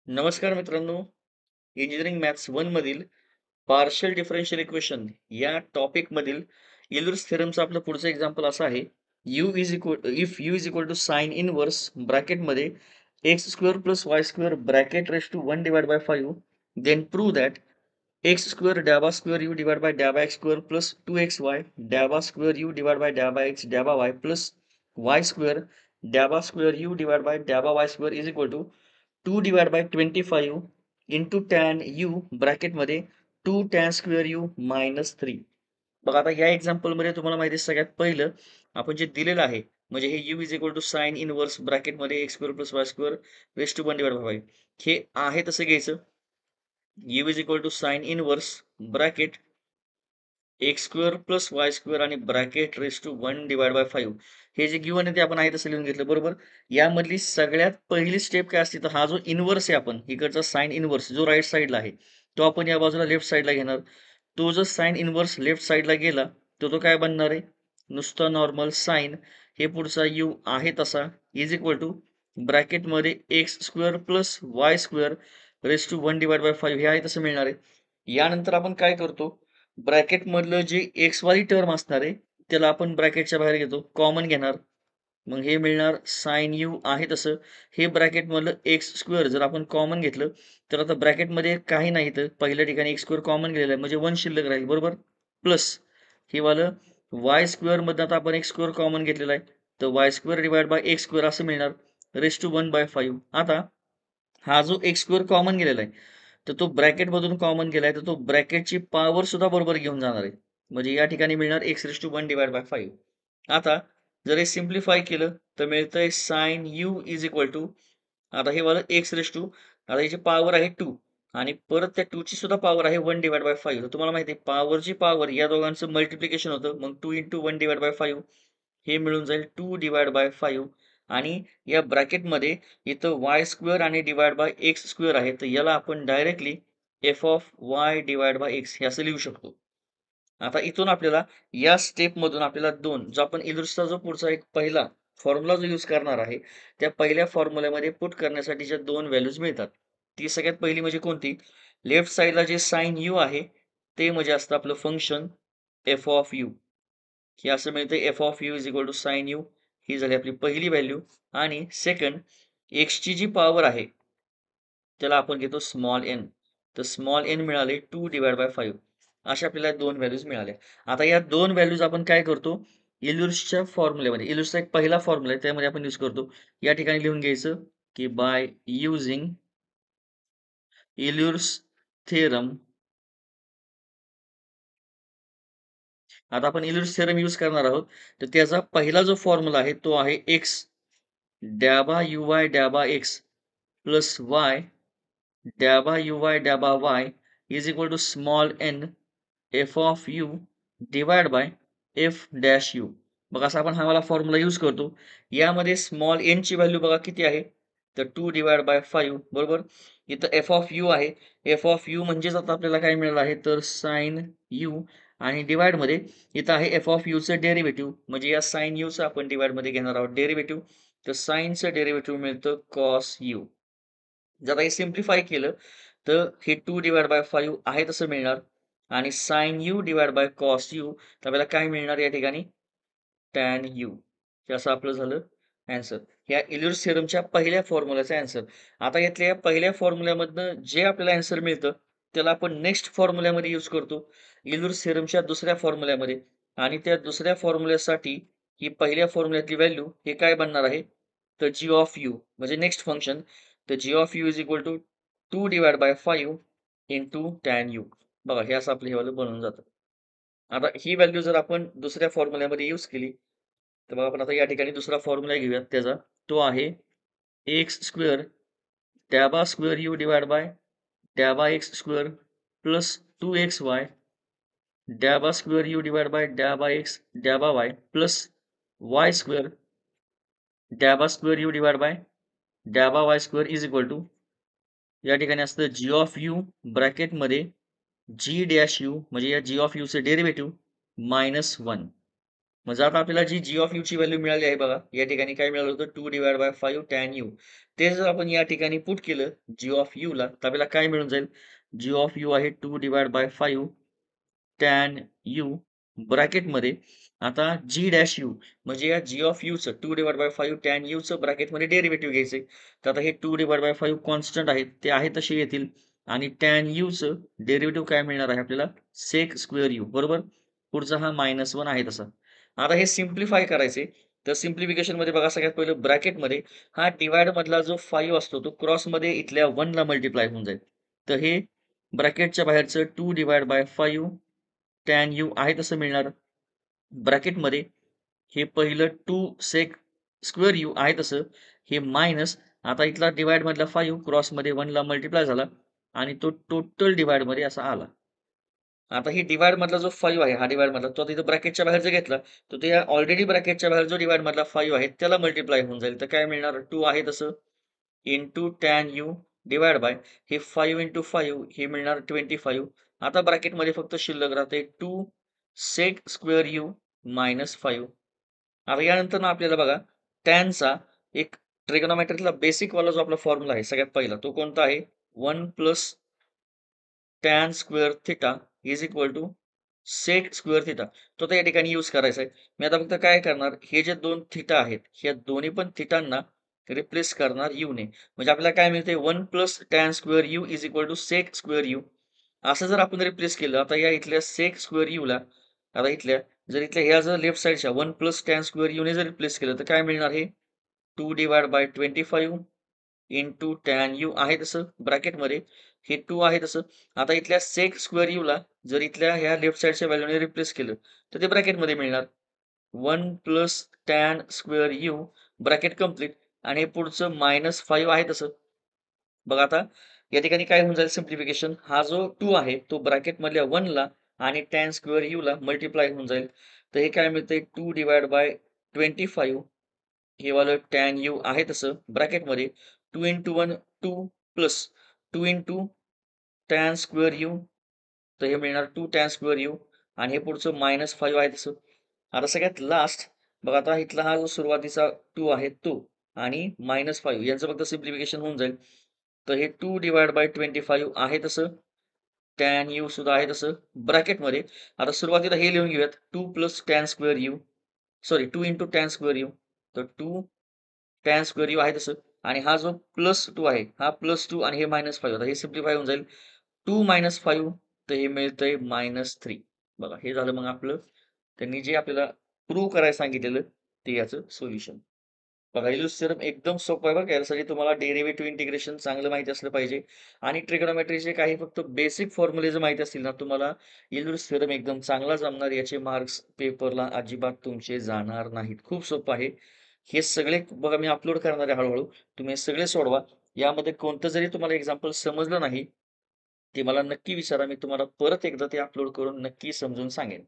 नमस्कार मित्रांनो, engineering maths 1 मधील पार्शियल डिफरन्शियल इक्वेशन या टॉपिकमधील युलर्स थेरमचं आपलं पुढचं एक्झाम्पल असं आहे. If u is equal to sine inverse ब्रॅकेटमध्ये x square plus y square bracket raise to 1 divide by 5 then prove that x square डॅबा स्क्वेअर यू डिवाइड बाय डॅबा x square plus 2xy डॅबा square u divide by डॅबा x डॅबा y plus y square डॅबा square u divide by डॅबा y square is equal to 2 divided by 25 into tan u ब्रॅकेटमध्ये 2 tan square u minus 3. बघा आता या एक्झाम्पलमध्ये तुम्हाला माहिती आहे सगळ्यात पहिलं आपण जे दिलेलं आहे म्हणजे हे u is equal to sine inverse ब्रॅकेटमध्ये x square plus y square raise to 1 divide by 5 हे आहे तसं घ्यायचं. u is equal to sine inverse bracket x square plus y square आणि bracket raise to 1 divide by 5 हे जे given आहे ते आपण आहे तसं लिहून घेतलं बरोबर. यामधली सगळ्यात पहिली स्टेप काय असते तर हा जो इन्व्हर्स आहे आपण इकडचा साइन इन्व्हर्स जो राईट साईडला आहे तो आपण या बाजूला लेफ्ट साईडला घेणार. तो जर साइन इन्व्हर्स लेफ्ट साईडला गेला तर तो काय बनणार आहे नुसता नॉर्मल साइन हे पुढचा यू आहे तसा इज इक्वल टू ब्रॅकेटमध्ये x square plus y square raise to 1 divide by 5 हे आहे तसं मिळणार आहे. यानंतर आपण काय करतो ब्रॅकेट मधलं जे एक्स वाली टर्म असणार आहे त्याला आपण ब्रॅकेटच्या बाहेर घेतो कॉमन घेणार. मग हे मिळणार साइन यू आहे तसं हे ब्रॅकेट मधलं एक्स स्क्वेअर जर आपण कॉमन घेतलं तर आता ब्रॅकेटमध्ये काही नाही तर पहिल्या ठिकाणी एक्स स्क्वेअर कॉमन गेलेला आहे म्हणजे 1 शिल्लक राहील बरोबर. प्लस हे वालं वाय स्क्वेअर मधनं आता आपण एक्स स्क्वेअर कॉमन घेतलेला आहे तर Y square divide by x square असं मिळणार रेस टू 1 बाय 5. आता हा जो एक्स स्क्वेअर कॉमन गेलेला आहे तर तो ब्रॅकेटमधून कॉमन गेलाय तर तो ब्रॅकेटची पॉवर सुद्धा बरोबर घेऊन जाणार आहे. म्हणजे या ठिकाणी मिळणार x raise to 1 divide by 5. आता जर हे सिम्प्लिफाय केलं तर मिळतंय sine u is equal to आता हे वाला एक्स रेस टू आता याची पॉवर आहे 2 आणि परत त्या 2 ची सुद्धा पॉवर आहे 1 डिवाइड बाय 5. तर तुम्हाला माहिती आहे पॉवरची पॉवर या दोघांचं मल्टिप्लिकेशन होतं मग 2 इंटू 1 डिवाइड बाय 5 हे मिळून जाईल 2 डिवाइड बाय 5 आणि या ब्रॅकेटमध्ये इथं वाय स्क्वेअर आणि डिवाइड बाय एक्स स्क्वेअर आहे तर याला आपण directly F of Y divide by x हे असं लिहू शकतो. आता इथून आपल्याला या स्टेपमधून आपल्याला 2 जो आपण इल्युस्ट्रेटरचा जो पुढचा एक पहिला फॉर्म्युला जो यूज करणार आहे, त्या पहिल्या फॉर्म्युल्यामध्ये पुट करण्यासाठीच्या 2 व्हॅल्यूज मिळतात. ती सगळ्यात पहिली म्हणजे कोणती? लेफ्ट साइडला जे साइन यू आहे, ते म्हणजे असतं आपलं फंक्शन एफ ऑफ यू. हे असं मिळतं f of u is equal to sine u. ही झाली आपली पहिली व्हॅल्यू आणि सेकंड एक्सची जी पॉवर आहे, त्याला आपण घेतो स्मॉल एन. तर स्मॉल एन मिळाले 2 डिवाइड बाय 5. अशा आपल्याला 2 व्हॅल्यूज मिळाल्या. आता या 2 व्हॅल्यूज आपण काय करतो, इल्युर्सच्या फॉर्म्युल्यामध्ये इल्युर्सचा एक पहिला फॉर्म्युला आहे त्यामध्ये आपण यूज करतो. या ठिकाणी लिहून घ्यायचं, की बाय युजिंग इल्युर्स थेरम. आता आपण इल्युर्स थेरम यूज करणार आहोत. तर त्याचा पहिला जो फॉर्म्युला आहे तो आहे एक्स डॅबा यू-वाय डॅबा एक्स प्लस वाय डॅबा यू-वाय डॅबा y is equal to small n f of u divide by f dash u. बघा असा आपण हा वाला फॉर्म्युला यूज करतो. यामध्ये स्मॉल एन ची व्हॅल्यू बघा किती आहे? तर 2 डिवाइड बाय 5 बरोबर. इथं एफ ऑफ यू आहे. एफ ऑफ यू म्हणजेच आता आपल्याला काय मिळालं आहे तर साइन यू आणि डिव्हाइडमध्ये इथं आहे एफ ऑफ यूचं डेरिव्हेटिव्ह म्हणजे या साइन यूचं आपण डिव्हाइडमध्ये घेणार आहोत डेरिव्हेटिव्ह. तर साइनचं डेरिव्हेटिव्ह मिळतं कॉस यू. जर आता हे सिम्प्लिफाय केलं तर हे 2 डिवाइड बाय 5 आहे तसं मिळणार आणि sine u divide by cos u तर आपल्याला काय मिळणार या ठिकाणी टॅन यू. हे असं आपलं झालं ॲन्सर. ह्या इल्युर्स थेरमच्या पहिल्या फॉर्म्युलाचा ॲन्सर. आता यातल्या या पहिल्या फॉर्म्युल्यामधनं जे आपल्याला ॲन्सर मिळतं त्याला आपण नेक्स्ट फॉर्म्युल्यामध्ये यूज करतो. इल्युर्स थेरमच्या दुसऱ्या फॉर्म्युल्यामध्ये आणि त्या दुसऱ्या फॉर्म्युल्यासाठी ही पहिल्या फॉर्म्युल्यातली व्हॅल्यू हे काय बनणार आहे तर जी ऑफ यू म्हणजे नेक्स्ट फंक्शन. तर g of u is equal to 2 divide by 5 into tan u. बघा हे असं आपलं हे वालं बनून जातं. आता ही व्हॅल्यू जर आपण दुसऱ्या फॉर्म्युल्यामध्ये यूज केली तर मग आपण आता या ठिकाणी दुसरा फॉर्म्युला घेऊयात त्याचा. तो आहे एक्स स्क्वेअर टॅबा स्क्वेअर यू डिवाइड बाय टॅबा एक्स स्क्वेअर प्लस 2xy डॅबा स्क्वेअर यू डिवाइड बाय डॅबा एक्स डॅबा वाय प्लस वाय स्क्वेअर डॅबा स्क्वेअर यू डिवाइड बाय डॅबा y square is equal to या ठिकाणी असतं जी ऑफ यू ब्रॅकेटमध्ये जी डॅश यू म्हणजे या जी ऑफ यूचं डेरिव्हेटिव्ह -1. म्हणजे आता आपल्याला जी g ऑफ u ची व्हॅल्यू मिळाली आहे बघा. या ठिकाणी काय मिळालं होतं 2/5 tan u. ते जर आपण या ठिकाणी पुट केलं g ऑफ u ला, तर आपल्याला काय मिळून जाईल? g ऑफ u आहे 2/5 tan u ब्रॅकेटमध्ये आता g डॅश u म्हणजे या g ऑफ u चं 2/5 tan u चं ब्रॅकेटमध्ये डेरिव्हेटिव्ह घ्यायचंय. तर आता हे 2/5 कॉन्स्टंट आहेत, ते आहे तसे येतील आणि tan u चं डेरिव्हेटिव्ह काय मिळणार आहे आपल्याला? sec स्क्वेअर u बरोबर? पुढचा हा -1 आहे तसा. आता हे सिम्प्लिफाय करायचे, तर सिम्प्लिफिकेशनमध्ये बघा सगळ्यात पहिलं ब्रॅकेटमध्ये हा डिव्हाइड मधला जो 5 असतो तो क्रॉसमध्ये इथल्या 1 ला मल्टिप्लाय होऊन जाईल. तर हे ब्रॅकेटच्या बाहेरचं 2/5 tan u आहे तसं मिळणार. ब्रॅकेटमध्ये हे पहिलं 2 sec स्क्वेअर u आहे तसं. हे मायनस आता इथला डिव्हाइड मधला 5 क्रॉसमध्ये 1 ला मल्टिप्लाय झाला आणि तो टोटल डिव्हाइडमध्ये असा आला. आता ही डिव्हाइड मधला जो 5 आहे, हा डिव्हाइड मधला तो तिथं ब्रॅकेटच्या बाहेर जर घेतला, तर ते ऑलरेडी ब्रॅकेटच्या बाहेर जो डिव्हाइड मधला 5 आहे, त्याला मल्टिप्लाय होऊन जाईल. तर काय मिळणार? 2 आहे तसं into tan u divide by हे 5 इंटू 5 हे मिळणार 25. आता ब्रॅकेटमध्ये फक्त शिल्लक राहते 2 सेक स्क्वेअर यू मायनस 5. आता यानंतर ना आपल्याला बघा टॅनचा एक ट्रिगोनोमेट्रीतला बेसिक वाला जो आपला फॉर्म्युला आहे सगळ्यात पहिला तो कोणता आहे? 1 plus tan square theta is equal to sec square theta. तो तर या ठिकाणी यूज करायचा आहे. मी आता फक्त काय करणार, हे जे 2 थिटा आहेत, ह्या दोन्ही पण थिटांना रिप्लेस करणार यू ने. म्हणजे आपल्याला काय मिळते 1 plus tan square u is equal to sec square u. असं जर आपण रिप्लेस केलं, आता या इथल्या सेक स्क्वेअर यूला आता इथल्या जर इथल्या ह्या जर लेफ्ट साइडच्या 1 प्लस टॅन स्क्वेअर यूने जर रिप्लेस केलं, तर काय मिळणार हे 2/25 इंटू टॅन यू आहे तसं ब्रॅकेटमध्ये हे 2 आहे तसं. आता इथल्या सेक स्क्वेअर यूला जर इथल्या ह्या लेफ्ट साइडच्या व्हॅल्यूने रिप्लेस केलं, तर ते ब्रॅकेटमध्ये मिळणार. 1 plus tan square u bracket complete आणि हे पुढचं -5 आहे तसं. बघा आता या ठिकाणी काय होऊन जाईल सिम्प्लिफिकेशन हा जो 2 आहे तो ब्रॅकेटमधल्या 1 ला आणि टॅन स्क्वेअर यू ला मल्टिप्लाय होऊन जाईल. तर हे काय मिळतंय 2/25 हे वालं टॅन यू आहे तसं ब्रॅकेटमध्ये 2 into 1 2 plus 2 into tan square u. तर हे मिळणार 2 टॅन स्क्वेअर यू आणि हे पुढचं -5 आहे तसं. आता सगळ्यात लास्ट बघा आता इथला हा जो सुरुवातीचा 2 आहे तो आणि -5 यांचं फक्त सिम्प्लिफिकेशन होऊन जाईल. तर हे 2/25 आहे तसं. टॅन यू सुद्धा आहे तसं ब्रॅकेटमध्ये. आता सुरुवातीला हे लिहून घेऊयात 2 plus tan square u sorry 2 into tan square u. तर 2 टॅन स्क्वेअर यू आहे तसं आणि हा जो +2 आहे, हा +2 आणि हे -5 आता हे सिम्प्लिफाय होऊन जाईल. 2 - 5 तर हे मिळतंय -3. बघा हे झालं मग आपलं त्यांनी जे आपल्याला प्रूव्ह करायला सांगितलेलं ते याचं सोल्युशन. बघा इल्यूस थिअरम एकदम सोपं आहे बरं का. यासाठी तुम्हाला डेरिव्हेटिव्ह इंटिग्रेशन चांगलं माहिती असलं पाहिजे आणि ट्रिगोनोमेट्रीचे काही फक्त बेसिक फॉर्म्युले जर माहिती असतील ना, तुम्हाला इल्यूस थिअरम एकदम चांगला जमणार. याचे मार्क्स पेपरला अजिबात तुमचे जाणार नाहीत. खूप सोपं आहे. हे सगळे बघा मी अपलोड करणार आहे हळू तुम्ही हे सगळे सोडवा. यामध्ये कोणतं जरी तुम्हाला एक्झाम्पल समजलं नाही, ते मला नक्की विचारा. मी तुम्हाला परत एकदा ते अपलोड करून नक्की समजून सांगेन.